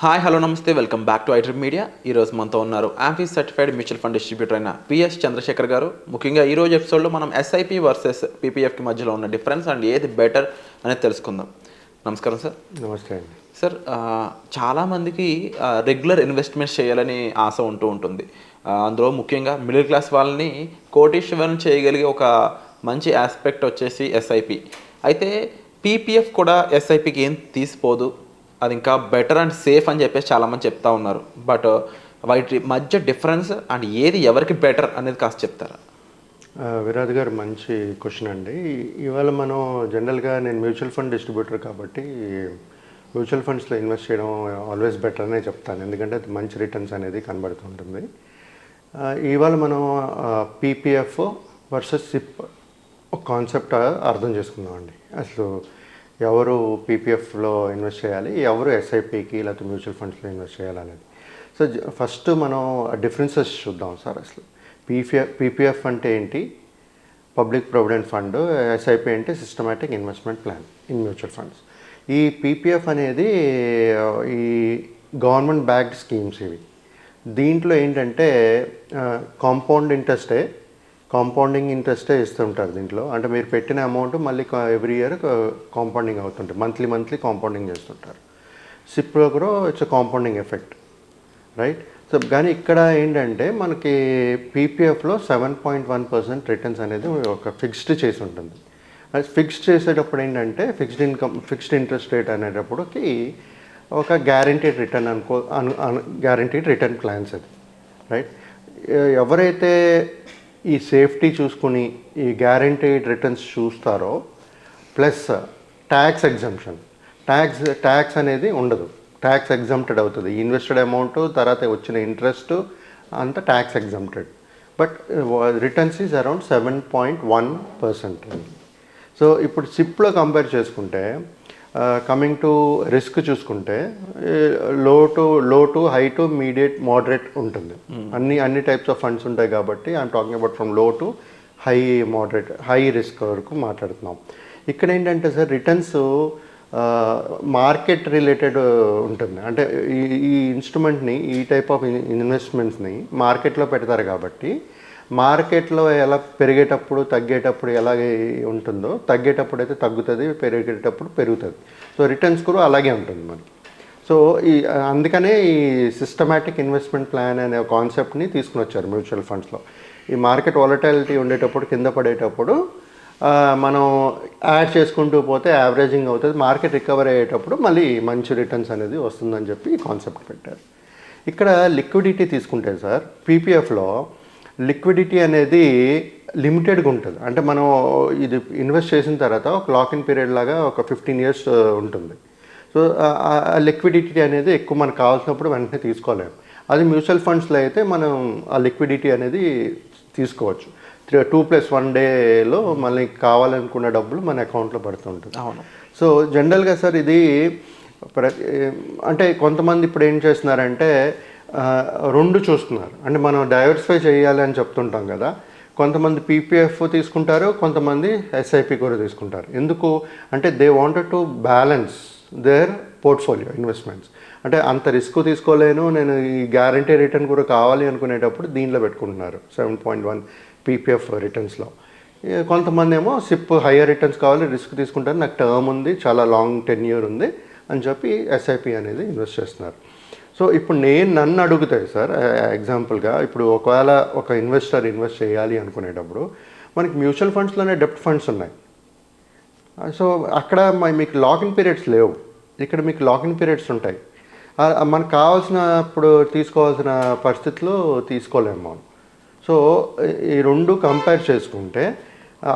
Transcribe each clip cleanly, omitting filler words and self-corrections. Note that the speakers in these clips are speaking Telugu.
హాయ్ హలో నమస్తే, welcome back to iDream media. ఈరోజు మనతో ఉన్నారు ఆంఫీస్ సర్టిఫైడ్ మ్యూచువల్ ఫండ్ డిస్ట్రిబ్యూటర్ అయిన పిఎస్ చంద్రశేఖర్ గారు. ముఖ్యంగా ఈరోజు ఎపిసోడ్లో మనం ఎస్ఐపి వర్సెస్ పీపీఎఫ్కి మధ్యలో ఉన్న డిఫరెన్స్ అండ్ ఏది బెటర్ అనేది తెలుసుకుందాం. నమస్కారం సార్. నమస్తే అండి. సార్, చాలామందికి రెగ్యులర్ ఇన్వెస్ట్మెంట్స్ చేయాలని ఆశ ఉంటుంది. అందులో ముఖ్యంగా మిడిల్ క్లాస్ వాళ్ళని కోటీశ్వరులను చేయగలిగే ఒక మంచి ఆస్పెక్ట్ వచ్చేసి ఎస్ఐపి. అయితే పీపీఎఫ్ కూడా ఎస్ఐపికి ఏం తీసిపోదు, అది ఇంకా బెటర్ అండ్ సేఫ్ అని చెప్పేసి చాలామంది చెప్తా ఉన్నారు. బట్ వాటి మధ్య డిఫరెన్స్ అండ్ ఏది ఎవరికి బెటర్ అనేది కాస్త చెప్తారా? విరాట్ గారు, మంచి క్వశ్చన్ అండి. ఇవాళ మనం జనరల్గా నేను మ్యూచువల్ ఫండ్ డిస్ట్రిబ్యూటర్ కాబట్టి మ్యూచువల్ ఫండ్స్లో ఇన్వెస్ట్ చేయడం ఆల్వేస్ బెటర్ అనే చెప్తాను, ఎందుకంటే అది మంచి రిటర్న్స్ అనేది కనబడుతుంటుంది. ఇవాళ మనం పీపీఎఫ్ వర్సెస్ సిప్ ఒక కాన్సెప్ట్ అర్థం చేసుకుందామండి. అసలు ఎవరు పీపీఎఫ్లో ఇన్వెస్ట్ చేయాలి, ఎవరు ఎస్ఐపికి లేకపోతే మ్యూచువల్ ఫండ్స్లో ఇన్వెస్ట్ చేయాలనేది. సో ఫస్ట్ మనం డిఫరెన్సెస్ చూద్దాం సార్. అసలు పీపీఎఫ్ అంటే ఏంటి, పబ్లిక్ ప్రొవిడెంట్ ఫండ్. ఎస్ఐపి అంటే systematic investment plan in mutual funds. ఈ పీపీఎఫ్ అనేది ఈ గవర్నమెంట్ బ్యాక్డ్ స్కీమ్స్ ఇవి. దీంట్లో ఏంటంటే కాంపౌండింగ్ ఇంట్రెస్టే ఇస్తుంటారు దీంట్లో. అంటే మీరు పెట్టిన అమౌంట్ మళ్ళీ ఎవ్రీ ఇయర్ కాంపౌండింగ్ అవుతుంటుంది, మంత్లీ కాంపౌండింగ్ చేస్తుంటారు. సిప్లో కూడా it's compounding effect, right? So కానీ ఇక్కడ ఏంటంటే మనకి పీపీఎఫ్లో 7.1% రిటర్న్స్ అనేది ఒక ఫిక్స్డ్ చేసి ఉంటుంది. అది ఫిక్స్డ్ చేసేటప్పుడు ఏంటంటే ఫిక్స్డ్ ఇంట్రెస్ట్ రేట్ అనేటప్పటికి ఒక గ్యారంటీడ్ రిటర్న్ ప్లాన్స్ అది, రైట్? ఎవరైతే ఈ సేఫ్టీ చూసుకుని ఈ గ్యారంటీడ్ రిటర్న్స్ చూస్తారో, ప్లస్ ట్యాక్స్ ఎగ్జంప్షన్, ట్యాక్స్ అనేది ఉండదు, ట్యాక్స్ ఎగ్జంప్టెడ్ అవుతుంది. ఇన్వెస్టెడ్ అమౌంట్ తర్వాత వచ్చిన ఇంట్రెస్ట్ అంతా tax exempted. But returns is around 7.1%. So ఇప్పుడు సిప్లో కంపేర్ చేసుకుంటే కమింగ్ టు రిస్క్ చూసుకుంటే లో to high to mediate moderate ఉంటుంది. అన్ని టైప్స్ ఆఫ్ ఫండ్స్ ఉంటాయి కాబట్టి ఐఎమ్ టాకింగ్ అబౌట్ ఫ్రమ్ లో టు హై రిస్క్ వరకు మాట్లాడుతున్నాం. ఇక్కడ ఏంటంటే సార్, రిటర్న్స్ మార్కెట్ రిలేటెడ్ ఉంటుంది. అంటే ఈ ఇన్స్ట్రుమెంట్ని, ఈ టైప్ ఆఫ్ ఇన్వెస్ట్మెంట్స్ని మార్కెట్లో పెడతారు కాబట్టి మార్కెట్లో ఎలా పెరిగేటప్పుడు తగ్గేటప్పుడు ఎలాగే ఉంటుందో, తగ్గేటప్పుడు అయితే తగ్గుతుంది, పెరిగేటప్పుడు పెరుగుతుంది. సో రిటర్న్స్ కూడా అలాగే ఉంటుంది మనకి. సో అందుకనే ఈ సిస్టమాటిక్ ఇన్వెస్ట్మెంట్ ప్లాన్ అనే కాన్సెప్ట్ని తీసుకుని వచ్చారు మ్యూచువల్ ఫండ్స్లో. ఈ మార్కెట్ వాలటాలిటీ ఉండేటప్పుడు, కింద పడేటప్పుడు మనం యాడ్ చేసుకుంటూ పోతే యావరేజింగ్ అవుతుంది, మార్కెట్ రికవర్ అయ్యేటప్పుడు మళ్ళీ మంచి రిటర్న్స్ అనేది వస్తుందని చెప్పి ఈ కాన్సెప్ట్ పెట్టారు. ఇక్కడ లిక్విడిటీ తీసుకుంటే సార్, పీపీఎఫ్లో లిక్విడిటీ అనేది లిమిటెడ్గా ఉంటుంది. అంటే మనం ఇది ఇన్వెస్ట్ చేసిన తర్వాత ఒక లాకిన్ పీరియడ్ లాగా ఒక 15 years ఉంటుంది. సో ఆ లిక్విడిటీ అనేది ఎక్కువ మనకు కావాల్సినప్పుడు వెంటనే తీసుకోలేము. అది మ్యూచువల్ ఫండ్స్లో అయితే మనం ఆ లిక్విడిటీ అనేది తీసుకోవచ్చు. 2+1 డేలో మళ్ళీ కావాలనుకున్న డబ్బులు మన అకౌంట్లో పడుతుంటుంది. అవును. సో జనరల్గా సార్ ఇది అంటే కొంతమంది ఇప్పుడు ఏం చేస్తున్నారంటే రెండు చూస్తున్నారు. అంటే మనం డైవర్సిఫై చేయాలి అని చెప్తుంటాం కదా, కొంతమంది పీపీఎఫ్ తీసుకుంటారు, కొంతమంది ఎస్ఐపి కూడా తీసుకుంటారు. ఎందుకు అంటే they wanted to balance there portfolio investments. అంటే అంత రిస్క్ తీసుకోలేను, నేను ఈ గ్యారంటీ రిటర్న్ కూడా కావాలి అనుకునేటప్పుడు దీనిలో పెట్టుకుంటున్నారు 7.1 పీపీఎఫ్ రిటర్న్స్లో. కొంతమంది ఏమో సిప్ హయ్యర్ రిటర్న్స్ కావాలి, రిస్క్ తీసుకుంటారు, నాకు టర్మ్ ఉంది, చాలా లాంగ్ టెన్యూర్ ఉంది అని చెప్పి ఎస్ఐపి అనేది ఇన్వెస్ట్ చేస్తున్నారు. సో ఇప్పుడు నన్ను అడుగుతాయి సార్, ఎగ్జాంపుల్గా ఇప్పుడు ఒకవేళ ఒక ఇన్వెస్టర్ ఇన్వెస్ట్ చేయాలి అనుకునేటప్పుడు మనకి మ్యూచువల్ ఫండ్స్లోనే డెప్ట్ ఫండ్స్ ఉన్నాయి. సో అక్కడ మీకు లాకిన్ పీరియడ్స్ లేవు, ఇక్కడ మీకు లాకిన్ పీరియడ్స్ ఉంటాయి. మనకు కావాల్సినప్పుడు తీసుకోవాల్సిన పరిస్థితుల్లో తీసుకోలేము మనం. సో ఈ రెండు కంపేర్ చేసుకుంటే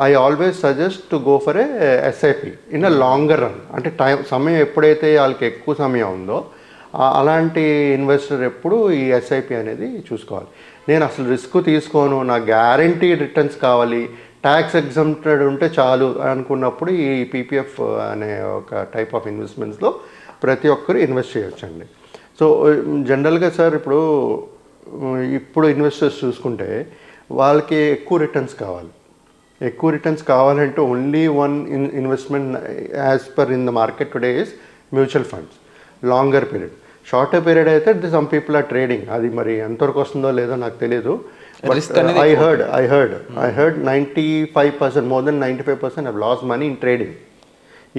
I always suggest to go for a SIP in a longer run. అంటే సమయం ఎప్పుడైతే వాళ్ళకి ఎక్కువ సమయం ఉందో అలాంటి ఇన్వెస్టర్ ఎప్పుడు ఈ ఎస్ఐపి అనేది చూసుకోవాలి. నేను అసలు రిస్క్ తీసుకోను, నా గ్యారంటీ రిటర్న్స్ కావాలి, ట్యాక్స్ ఎగ్జంప్టెడ్ ఉంటే చాలు అనుకున్నప్పుడు ఈ పీపీఎఫ్ అనే ఒక టైప్ ఆఫ్ ఇన్వెస్ట్మెంట్స్లో ప్రతి ఒక్కరు ఇన్వెస్ట్ చేయొచ్చండి. సో జనరల్గా సార్ ఇప్పుడు ఇన్వెస్టర్స్ చూసుకుంటే వాళ్ళకి ఎక్కువ రిటర్న్స్ కావాలి. ఎక్కువ రిటర్న్స్ కావాలంటే only one investment as per in the market today is mutual funds, longer period. Shorter period అయితే సమ్ పీపుల్ ఆర్ ట్రేడింగ్, అది మరి ఎంతవరకు వస్తుందో లేదో నాకు తెలియదు. I heard 95%, more than 95% have lost money in trading.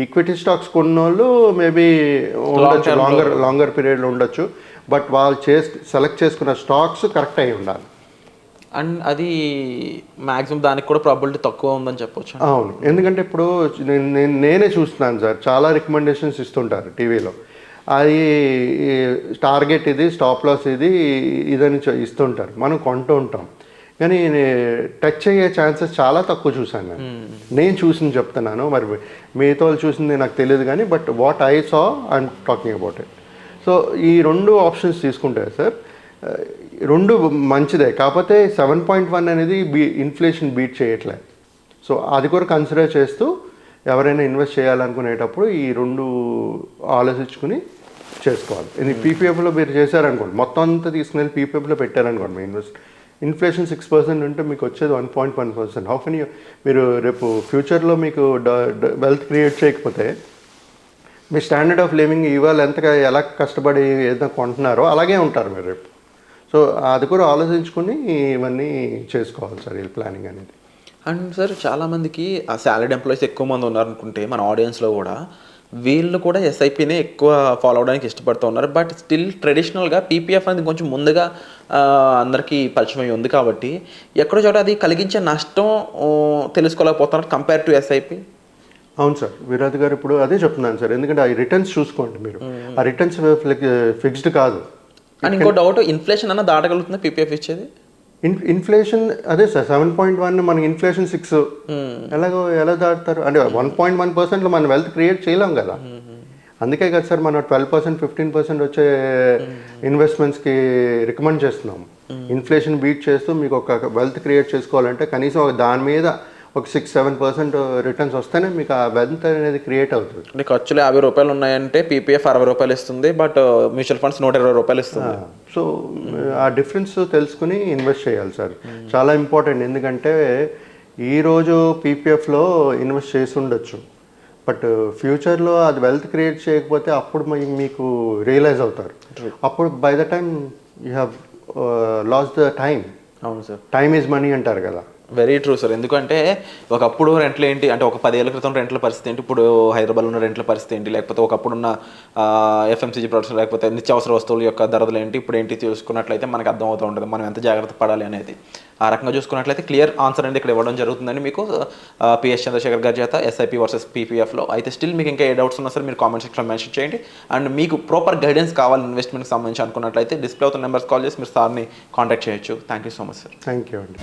Equity stocks కొన్న వాళ్ళు మేబీ ఉండొచ్చు, లాంగర్ పీరియడ్లో ఉండొచ్చు, బట్ వాళ్ళు సెలెక్ట్ చేసుకున్న స్టాక్స్ కరెక్ట్ అయి ఉండాలి. అండ్ అది మ్యాక్సిమం దానికి కూడా ప్రాబిలిటీ తక్కువ ఉందని చెప్పొచ్చు. అవును, ఎందుకంటే ఇప్పుడు నేనే చూస్తున్నాను సార్, చాలా రికమెండేషన్స్ ఇస్తుంటారు టీవీలో, అది టార్గెట్ ఇది, స్టాప్ లాస్ ఇది, ఇదని ఇస్తుంటారు, మనం కొంటూ ఉంటాం, కానీ టచ్ అయ్యే ఛాన్సెస్ చాలా తక్కువ చూశాను నేను చూసింది చెప్తున్నాను, మరి మిగతా వాళ్ళు చూసింది నాకు తెలియదు కానీ, but what I saw I'm talking about it. So ఈ రెండు ఆప్షన్స్ తీసుకుంటే సార్, రెండు మంచిదే, కాకపోతే 7.1 అనేది ఇన్ఫ్లేషన్ బీట్ చేయట్లే. సో అది కూడా కన్సిడర్ చేస్తూ ఎవరైనా ఇన్వెస్ట్ చేయాలనుకునేటప్పుడు ఈ రెండు ఆలోచించుకుని చేసుకోవాలి. ఇది పీపీఎఫ్లో మీరు చేశారనుకోండి, మొత్తం అంతా తీసుకుని పీపీఎఫ్లో పెట్టారనుకోండి, మీ ఇన్ఫ్లేషన్ 6% ఉంటే మీకు వచ్చేది 1.1%. హౌ కెన్ యూ, మీరు రేపు ఫ్యూచర్లో మీకు వెల్త్ క్రియేట్ చేయకపోతే మీ స్టాండర్డ్ ఆఫ్ లివింగ్ ఇవాళ ఎలా కష్టపడి ఏదైనా కొంటున్నారో అలాగే ఉంటారు మీరు రేపు. సో అది కూడా ఆలోచించుకుని ఇవన్నీ చేసుకోవాలి సార్, ఈ ప్లానింగ్ అనేది. అండ్ సార్ చాలామందికి ఆ సాలరీడ్ ఎంప్లాయీస్ ఎక్కువ మంది ఉన్నారనుకుంటే మన ఆడియన్స్లో కూడా, వీళ్ళు కూడా ఎస్ఐపినే ఎక్కువ ఫాలో అవడానికి ఇష్టపడుతూ ఉన్నారు. బట్ స్టిల్ ట్రెడిషనల్గా పీపీఎఫ్ అనేది కొంచెం ముందుగా అందరికీ పరిచయం ఉంది కాబట్టి ఎక్కడో చోట అది కలిగించే నష్టం తెలుసుకోలేకపోతున్నారు కంపేర్ టు ఎస్ఐపి. అవును సార్, విరాట్ గారు ఇప్పుడు అదే చెప్తున్నాను సార్, ఎందుకంటే ఆ రిటర్న్స్ చూసుకోండి మీరు, ఆ రిటర్న్స్ ఫిక్స్డ్ కాదు. అండ్ ఇంకో డౌట్, ఇన్ఫ్లేషన్ అన్న దాటగలుగుతుంది పీపీఎఫ్ ఇచ్చేది? ఇన్ఫ్లేషన్ అదే సార్ 7.1, మనకి ఇన్ఫ్లేషన్ 6, ఎలా దాటుతారు అంటే 1.1%లో మనం వెల్త్ క్రియేట్ చేయలేం కదా. అందుకే కదా సార్ మనం 12%, 15% వచ్చే ఇన్వెస్ట్మెంట్స్కి రికమెండ్ చేస్తున్నాం. ఇన్ఫ్లేషన్ బీట్ చేస్తూ మీకు ఒక వెల్త్ క్రియేట్ చేసుకోవాలంటే కనీసం దాని మీద ఒక 6-7% రిటర్న్స్ వస్తేనే మీకు ఆ వెల్త్ అనేది క్రియేట్ అవుతుంది. అంటే ఖర్చులు 50 రూపాయలు ఉన్నాయంటే పీపీఎఫ్ 60 రూపాయలు ఇస్తుంది, బట్ మ్యూచువల్ ఫండ్స్ 120 రూపాయలు ఇస్తుంది. సో ఆ డిఫరెన్స్ తెలుసుకుని ఇన్వెస్ట్ చేయాలి సార్, చాలా ఇంపార్టెంట్. ఎందుకంటే ఈరోజు పీపీఎఫ్లో ఇన్వెస్ట్ చేసి ఉండొచ్చు, బట్ ఫ్యూచర్లో అది వెల్త్ క్రియేట్ చేయకపోతే అప్పుడు మీకు రియలైజ్ అవుతారు, అప్పుడు by the time you have lost the time. అవును సార్, టైమ్ ఈజ్ మనీ అంటారు కదా. Very true sir. ఎందుకంటే ఒకప్పుడు రెంట్లు ఏంటి అంటే, ఒక 10 ఏళ్ల క్రితం రెంట్ల పరిస్థితి ఏంటి, ఇప్పుడు హైదరాబాద్లో ఉన్న రెంట్ల పరిస్థితి ఏంటి, లేకపోతే ఒకప్పుడున్న ఎఫ్ఎంసీజీ ప్రొడక్ట్స్ లేకపోతే నిత్యావసర వస్తువుల యొక్క ధరలు ఏంటి, ఇప్పుడు ఏంటి చూసుకున్నట్లయితే మనకు అర్థమవుతూ ఉంటుంది మనం ఎంత జాగ్రత్త పడాలి అనేది. ఆ రకంగా చూసుకున్నట్లయితే క్లియర్ ఆన్సర్ అనేది ఇక్కడ ఇవ్వడం జరుగుతుందని మీకు పిఎస్ చంద్రశేఖర్ గారి చేత ఎస్ఐపి వర్సెస్ పీపీఎఫ్లో. అయితే స్టిల్ మీకు ఇంకా ఏ డౌట్స్ ఉన్నా సరే మీరు కామెంట్ సెక్షన్లో మెన్షన్ చేయండి. అండ్ మీకు ప్రాపర్ గైడెన్స్ కావాలి ఇన్వెస్ట్మెంట్కి సంబంధించి అనుకున్నట్లయితే డిస్ప్లే అవుతున్న నెంబర్స్ కాల్ చేసి మీరు సార్ని కాంటాక్ట్ చేయొచ్చు. Thank you so much sir. Thank you అండి.